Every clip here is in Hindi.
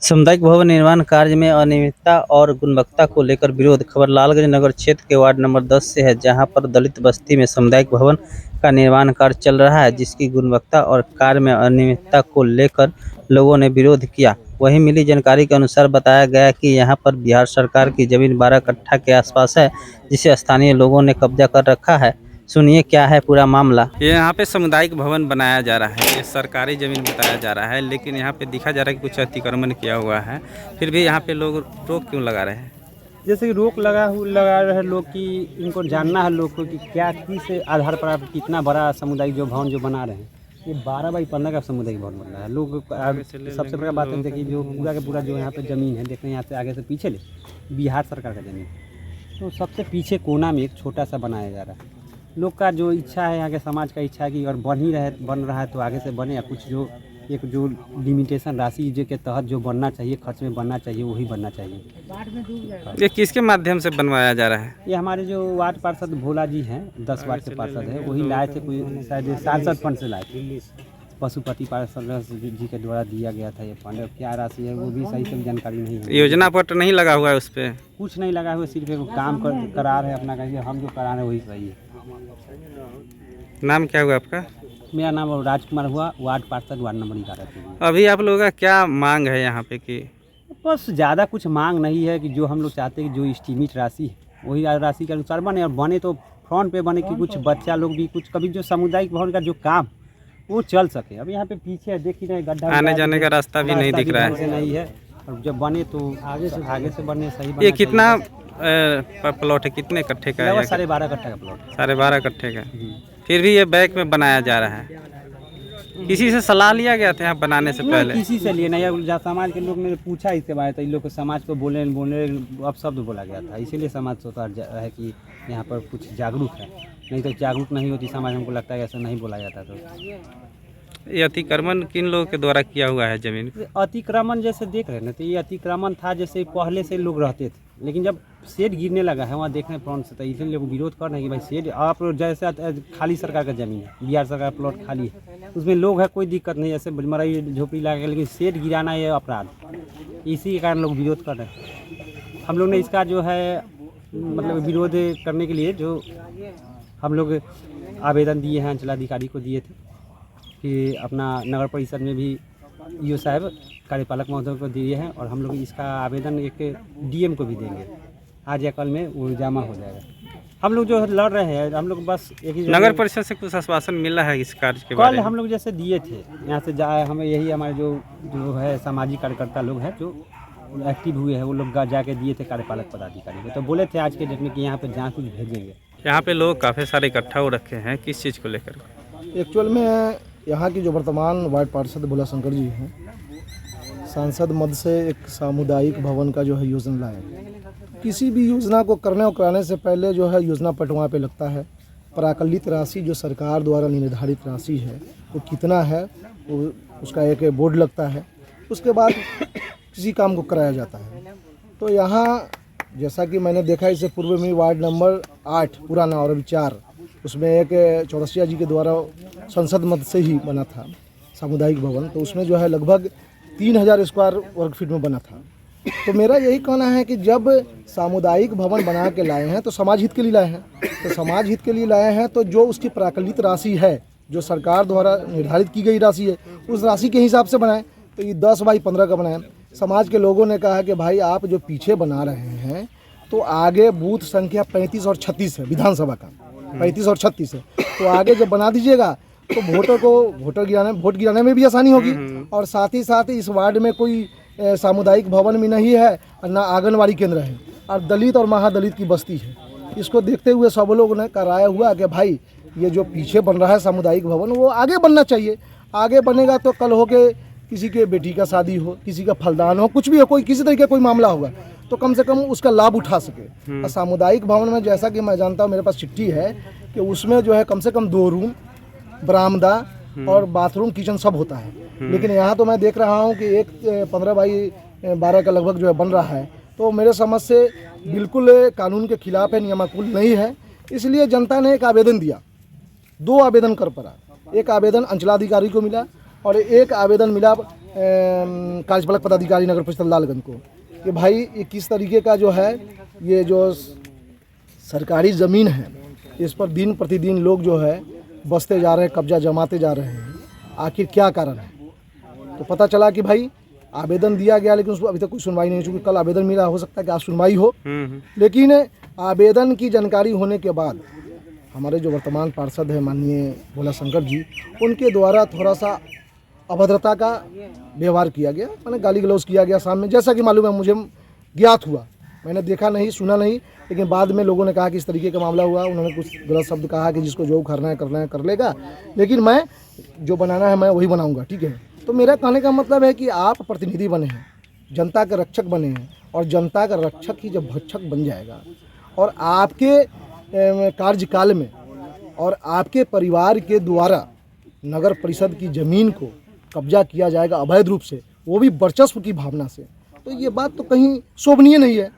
सामुदायिक भवन निर्माण कार्य में अनियमितता और गुणवत्ता को लेकर विरोध। खबर लालगंज नगर क्षेत्र के वार्ड नंबर 10 से है, जहां पर दलित बस्ती में सामुदायिक भवन का निर्माण कार्य चल रहा है, जिसकी गुणवत्ता और कार्य में अनियमितता को लेकर लोगों ने विरोध किया। वहीं मिली जानकारी के अनुसार बताया गया कि यहां पर बिहार सरकार की जमीन 12 कट्ठा के आसपास है, जिसे स्थानीय लोगों ने कब्जा कर रखा है। सुनिए क्या है पूरा मामला। ये यहाँ पे सामुदायिक भवन बनाया जा रहा है, ये सरकारी ज़मीन बताया जा रहा है, लेकिन यहाँ पे दिखा जा रहा है कि कुछ अतिक्रमण किया हुआ है। फिर भी यहाँ पे लोग रोक क्यों लगा रहे हैं? जैसे कि रोक लगा रहे हैं लोग कि इनको जानना है लोग को कि क्या किस आधार पर आप कितना बड़ा सामुदायिक जो भवन जो बना रहे हैं। ये 12 बाई 15 का सामुदायिक भवन बन रहा है। लोग सबसे बड़ा बात है कि जो पूरा का पूरा जो यहाँ पे ज़मीन है, देखते हैं यहाँ से आगे से पीछे ले बिहार सरकार का ज़मीन, तो सबसे पीछे कोना में एक छोटा सा बनाया जा रहा है। लोग का जो इच्छा है, यहाँ के समाज का इच्छा है कि अगर बन रहा है तो आगे से बने, या कुछ जो एक जो लिमिटेशन राशि जो के तहत जो बनना चाहिए, खर्च में बनना चाहिए, वही बनना चाहिए। ये किसके माध्यम से बनवाया जा रहा है? ये हमारे जो वार्ड पार्षद भोला जी हैं, 10 वार्ड के पार्षद हैं, वही लाए थे, कोई शायद सांसद फंड से लाए थे। पशुपति पार्षद जी के द्वारा दिया गया था ये फंड। क्या राशि है वो भी सही से जानकारी नहीं है। योजना पत्र नहीं लगा हुआ है उस पर? कुछ नहीं लगा हुआ, सिर्फ एक काम करा रहे हैं अपना, कहिए हम जो करा रहे हैं वही सही है। नाम क्या हुआ आपका? मेरा नाम राजकुमार हुआ, वार्ड पार्षद, वार्ड नंबर 11। अभी आप लोगों का क्या मांग है यहाँ पे कि? बस ज़्यादा कुछ मांग नहीं है कि जो हम लोग चाहते हैं कि जो इस्टीमेट राशि है वही राशि के अनुसार बने, और बने तो फ्रंट पे बने कि कुछ बच्चा लोग भी कुछ कभी जो सामुदायिक भवन का जो काम वो चल सके। अब यहाँ पे पीछे देखी नहीं, गड्ढा आने जाने का रास्ता भी नहीं दिख रहा है। नहीं है, और जब बने तो आगे से बने सही। ये कितना प्लॉट है, कितने कट्ठे का है? 12.5 कट्ठा का प्लॉट। 12.5 कट्ठे का। फिर भी ये बैक में बनाया जा रहा है। किसी से सलाह लिया गया था यहाँ बनाने से पहले? किसी से लिए नहीं, जहाँ समाज के लोग ने पूछा इसके बारे, तो इन लोग को समाज को बोले अब शब्द बोला गया था, इसीलिए समाज सोचता है कि यहाँ पर कुछ जागरूक है। नहीं तो जागरूक नहीं होती समाज, हमको लगता है ऐसा नहीं बोला जाता। तो ये अतिक्रमण किन लोगों के द्वारा किया हुआ है जमीन? अतिक्रमण जैसे देख रहे हैं ना, तो ये अतिक्रमण था जैसे पहले से लोग रहते थे, लेकिन जब शेड गिरने लगा है वहाँ देखने फ्रंट से, तो इसलिए लोग विरोध कर रहे हैं कि भाई शेड आप जैसे खाली सरकार का जमीन है, बिहार सरकार प्लॉट खाली है, उसमें लोग है, कोई दिक्कत नहीं, ऐसे मरई झोपड़ी लगा, लेकिन शेड गिराना ये अपराध, इसी के कारण लोग विरोध कर रहे हैं। हम लोग ने इसका जो है मतलब विरोध करने के लिए जो हम लोग आवेदन दिए हैं, अंचलाधिकारी को दिए थे कि अपना नगर परिषद में भी ईओ साहब कार्यपालक महोदय को दिए हैं, और हम लोग इसका आवेदन एक डीएम को भी देंगे। आज या कल में वो जमा हो जाएगा। हम लोग जो लड़ रहे हैं, हम लोग बस एक ही नगर परिषद से कुछ आश्वासन मिला है इस कार्य के बारे कल में? हम लोग जैसे दिए थे यहाँ से जाए, हमें यही हमारे जो है सामाजिक कार्यकर्ता लोग हैं जो एक्टिव हुए हैं, वो लोग जाके दिए थे कार्यपालक पदाधिकारी को, तो बोले थे आज के डेट में कि यहाँ पे जहाँ कुछ भेजेंगे। यहाँ पे लोग काफ़ी सारे इकट्ठा हो रखे हैं, किस चीज़ को लेकर? एक्चुअल में यहाँ की जो वर्तमान वार्ड पार्षद भोला शंकर जी हैं, सांसद मद से एक सामुदायिक भवन का जो है योजना लाए। किसी भी योजना को करने और कराने से पहले जो है योजना पट वहाँ पे लगता है। प्राकलित राशि जो सरकार द्वारा निर्धारित राशि है वो कितना है, वो उसका एक बोर्ड लगता है, उसके बाद किसी काम को कराया जाता है। तो यहाँ जैसा कि मैंने देखा, इससे पूर्व में वार्ड नंबर 8 पुराना और अभी 4, उसमें एक चौरसिया जी के द्वारा संसद मद से ही बना था सामुदायिक भवन, तो उसमें जो है लगभग 3000 स्क्वायर वर्ग फीट में बना था। तो मेरा यही कहना है कि जब सामुदायिक भवन बना के लाए हैं तो समाज हित के लिए लाए हैं, तो समाज हित के लिए लाए हैं तो जो उसकी प्राकलित राशि है, जो सरकार द्वारा निर्धारित की गई राशि है, उस राशि के हिसाब से बनाएं। तो ये 10 बाई 15 का बनाएं। समाज के लोगों ने कहा कि भाई आप जो पीछे बना रहे हैं, तो आगे बूथ संख्या 35 और 36 है, विधानसभा का 35 और 36 है, तो आगे जब बना दीजिएगा तो वोट गिराने में भी आसानी होगी, और साथ ही साथ इस वार्ड में कोई सामुदायिक भवन भी नहीं है और ना आंगनवाड़ी केंद्र है, और दलित और महादलित की बस्ती है। इसको देखते हुए सब लोगों ने कराया हुआ कि भाई ये जो पीछे बन रहा है सामुदायिक भवन वो आगे बनना चाहिए। आगे बनेगा तो कल हो के किसी के बेटी का शादी हो, किसी का फलदान हो, कुछ भी हो, कोई किसी तरीके का कोई मामला होगा तो कम से कम उसका लाभ उठा सके। और सामुदायिक भवन में जैसा कि मैं जानता हूँ, मेरे पास चिट्ठी है कि उसमें जो है कम से कम 2 रूम, बरामदा और बाथरूम, किचन सब होता है। लेकिन यहाँ तो मैं देख रहा हूँ कि एक 15 बाई 12 का लगभग जो है बन रहा है, तो मेरे समझ से बिल्कुल कानून के खिलाफ है, नियमानुकूल नहीं है। इसलिए जनता ने एक आवेदन दिया, 2 आवेदन कर पड़ा। एक आवेदन अंचलाधिकारी को मिला और एक आवेदन मिला कार्यपालक पदाधिकारी नगर परिषद लालगंज को कि भाई ये किस तरीके का जो है ये जो सरकारी ज़मीन है इस पर दिन प्रतिदिन लोग जो है बसते जा रहे हैं, कब्जा जमाते जा रहे हैं, आखिर क्या कारण है। तो पता चला कि भाई आवेदन दिया गया लेकिन उसको अभी तक कोई सुनवाई नहीं, चूँकि कल आवेदन मिला, हो सकता है कि आज सुनवाई हो। लेकिन आवेदन की जानकारी होने के बाद हमारे जो वर्तमान पार्षद हैं माननीय भोला शंकर जी, उनके द्वारा थोड़ा सा अभद्रता का व्यवहार किया गया, मैंने गाली गलौज किया गया सामने, जैसा कि मालूम है मुझे ज्ञात हुआ, मैंने देखा नहीं सुना नहीं, लेकिन बाद में लोगों ने कहा कि इस तरीके का मामला हुआ। उन्होंने कुछ गलत शब्द कहा कि जिसको जो करना है कर लेगा, लेकिन मैं जो बनाना है मैं वही बनाऊंगा, ठीक है। तो मेरा कहने का मतलब है कि आप प्रतिनिधि बने हैं, जनता के रक्षक बने हैं, और जनता का रक्षक ही जब भक्षक बन जाएगा और आपके कार्यकाल में और आपके परिवार के द्वारा नगर परिषद की ज़मीन को कब्जा किया जाएगा अवैध रूप से, वो भी वर्चस्व की भावना से, तो ये बात तो कहीं शोभनीय नहीं है।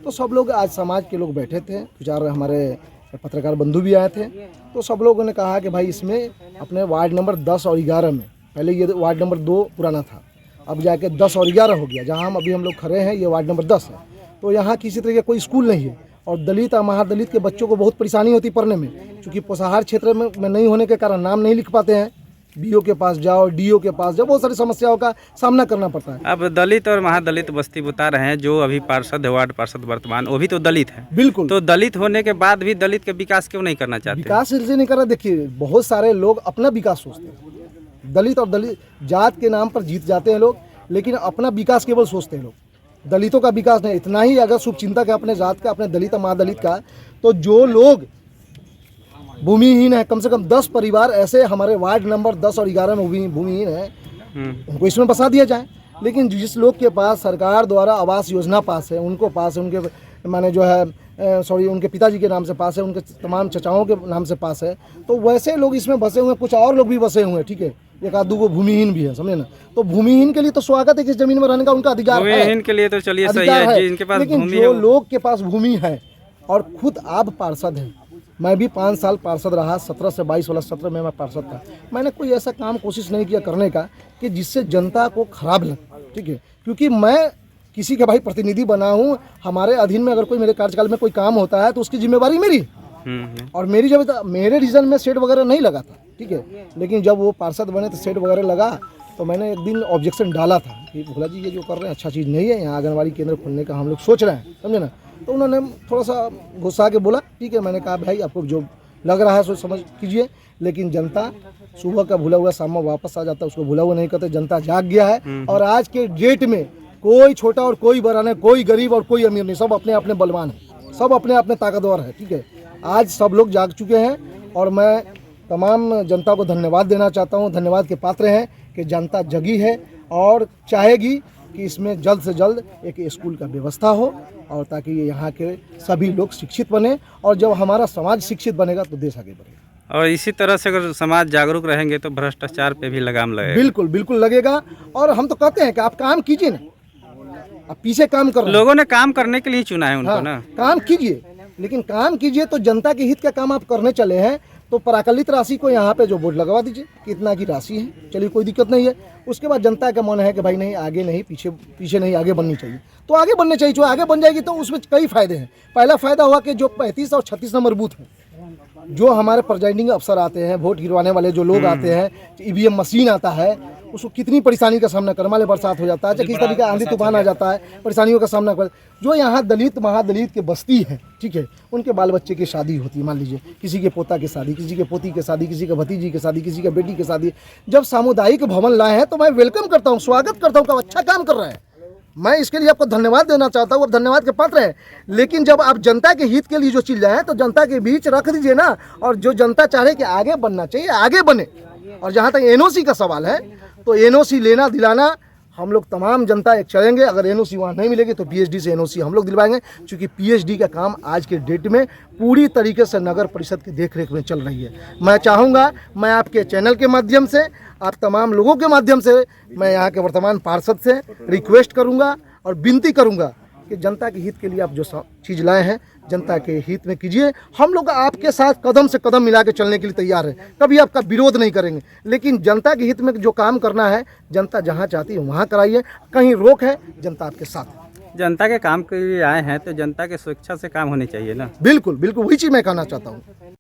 तो सब लोग आज समाज के लोग बैठे थे, 2-4 हमारे पत्रकार बंधु भी आए थे, तो सब लोगों ने कहा कि भाई इसमें अपने वार्ड नंबर 10 और 11 में, पहले ये वार्ड नंबर 2 पुराना था, अब जाके 10 और 11 हो गया, जहाँ हम लोग खड़े हैं ये वार्ड नंबर 10 है। तो यहाँ किसी तरह का कोई स्कूल नहीं है और दलित और महादलित के बच्चों को बहुत परेशानी होती पढ़ने में, क्योंकि पोषाहार क्षेत्र में नहीं होने के कारण नाम नहीं लिख पाते हैं। बीओ के पास जाओ, डीओ के पास जाओ, बहुत सारी समस्याओं का सामना करना पड़ता है। अब दलित और महादलित बस्ती बता रहे हैं, जो अभी पार्षद है, वार्ड पार्षद वर्तमान, वो भी तो दलित है। बिल्कुल। तो दलित होने के बाद भी दलित के विकास क्यों नहीं करना चाहते? विकास इसलिए नहीं कर रहा, देखिए बहुत सारे लोग अपना विकास सोचते हैं, दलित और दलित जात के नाम पर जीत जाते हैं लोग, लेकिन अपना विकास केवल सोचते हैं लोग, दलितों का विकास नहीं। इतना ही अगर शुभचिंतक है अपने जात का, अपने दलित और महादलित का, तो जो लोग भूमिहीन है, कम से कम 10 परिवार ऐसे हमारे वार्ड नंबर 10 और 11 में भूमिहीन है, उनको इसमें बसा दिया जाए। लेकिन जिस लोग के पास सरकार द्वारा आवास योजना पास है, उनको पास है, उनके माने जो है उनके पिताजी के नाम से पास है, उनके तमाम चचाओं के नाम से पास है, तो वैसे लोग इसमें बसे हुए हैं। कुछ और लोग भी बसे हुए हैं, ठीक है, एक आध दो भूमिहीन भी है, समझे ना। तो भूमिहीन के लिए तो स्वागत है कि इस जमीन में रहने का उनका अधिकार है, भूमिहीन के लिए तो चलिए सही है, जिनके पास लेकिन भूमि जो है लोग के पास भूमि है, और खुद आप पार्षद हैं, मैं भी 5 साल पार्षद रहा, 17 से 22 वाला 17 में मैं पार्षद था, मैंने कोई ऐसा काम कोशिश नहीं किया करने का कि जिससे जनता को खराब लगे, ठीक है, क्योंकि मैं किसी का भाई प्रतिनिधि बना हूँ, हमारे अधीन में अगर कोई मेरे कार्यकाल में कोई काम होता है तो उसकी जिम्मेवारी मेरी, और मेरी जब मेरे रीजन में शेड वगैरह नहीं लगा था, ठीक है, लेकिन जब वो पार्षद बने तो शेड वगैरह लगा, तो मैंने एक दिन ऑब्जेक्शन डाला था कि भोला जी ये जो कर रहे हैं अच्छा चीज़ नहीं है, यहाँ आंगनबाड़ी केंद्र खोलने का हम लोग सोच रहे हैं, समझे ना। तो उन्होंने थोड़ा सा गुस्सा के बोला, ठीक है, मैंने कहा भाई आपको जो लग रहा है सोच समझ कीजिए, लेकिन जनता सुबह का भूला हुआ शाम में वापस आ जाता है, उसको भूला हुआ नहीं करते। जनता जाग गया है, और आज के डेट में कोई छोटा और कोई बड़ा नहीं, कोई गरीब और कोई अमीर नहीं, सब अपने अपने बलवान है, सब अपने अपने ताकतवर है, ठीक है। आज सब लोग जाग चुके हैं, और मैं तमाम जनता को धन्यवाद देना चाहता हूँ, धन्यवाद के पात्र हैं कि जनता जगी है और चाहेगी कि इसमें जल्द से जल्द एक स्कूल का व्यवस्था हो, और ताकि यहाँ के सभी लोग शिक्षित बने, और जब हमारा समाज शिक्षित बनेगा तो देश आगे बढ़ेगा। और इसी तरह से अगर समाज जागरूक रहेंगे तो भ्रष्टाचार पे भी लगाम लगेगा। बिल्कुल बिल्कुल लगेगा, और हम तो कहते हैं कि आप काम कीजिए ना, आप पीछे काम कर रहे हैं, लोगों ने काम करने के लिए चुना है उनको, हाँ, ना काम कीजिए, लेकिन काम कीजिए तो जनता के हित का काम आप करने चले हैं, तो प्राकलित राशि को यहाँ पे जो बोर्ड लगवा दीजिए कितना की राशि है, चलिए कोई दिक्कत नहीं है। उसके बाद जनता का मन है कि भाई नहीं आगे नहीं, पीछे नहीं, आगे बढ़नी चाहिए, तो आगे बढ़ने चाहिए। जो आगे बन जाएगी तो उसमें कई फायदे हैं। पहला फायदा हुआ कि जो 35 और 36 नंबर बूथ है, जो हमारे प्रिजाइडिंग अफसर आते हैं, वोट गिरवाने वाले जो लोग आते हैं, ईवीएम मशीन आता है, उसको कितनी परेशानी का सामना करना, बरसात हो जाता है, चाहे किस तरीके आंधी तूफान आ जाता है, परेशानियों का सामना कर। जो यहाँ दलित महादलित के बस्ती है, ठीक है, उनके बाल बच्चे की शादी होती है, मान लीजिए किसी के पोता की शादी, किसी के पोती की शादी, किसी के भतीजी की शादी, किसी के बेटी की शादी, जब सामुदायिक भवन लाए हैं तो मैं वेलकम करता हूँ, स्वागत करता हूँ कि अच्छा काम कर रहे हैं, मैं इसके लिए आपको धन्यवाद देना चाहता हूँ, और धन्यवाद के पात्र हैं। लेकिन जब आप जनता के हित के लिए जो चीज़ लाएँ तो जनता के बीच रख दीजिए ना, और जो जनता चाहे कि आगे बढ़ना चाहिए आगे बने। और जहाँ तक एनओसी का सवाल है, तो एनओसी लेना दिलाना हम लोग तमाम जनता एक चलेंगे। अगर एनओसी वहाँ नहीं मिलेगी तो पीएचडी से एनओसी हम लोग दिलवाएंगे, क्योंकि पीएचडी का काम आज के डेट में पूरी तरीके से नगर परिषद की देखरेख में चल रही है। मैं चाहूँगा, मैं आपके चैनल के माध्यम से, आप तमाम लोगों के माध्यम से, मैं यहाँ के वर्तमान पार्षद से रिक्वेस्ट करूँगा और विनती करूँगा कि जनता के हित के लिए आप जो चीज़ लाए हैं जनता के हित में कीजिए। हम लोग आपके साथ कदम से कदम मिला के चलने के लिए तैयार हैं, कभी आपका विरोध नहीं करेंगे, लेकिन जनता के हित में जो काम करना है जनता जहाँ चाहती है वहाँ कराइए। कहीं रोक है, जनता आपके साथ है। जनता के काम के लिए आए हैं तो जनता के स्वेच्छा से काम होने चाहिए ना। बिल्कुल बिल्कुल वही चीज़ मैं कहना चाहता हूँ।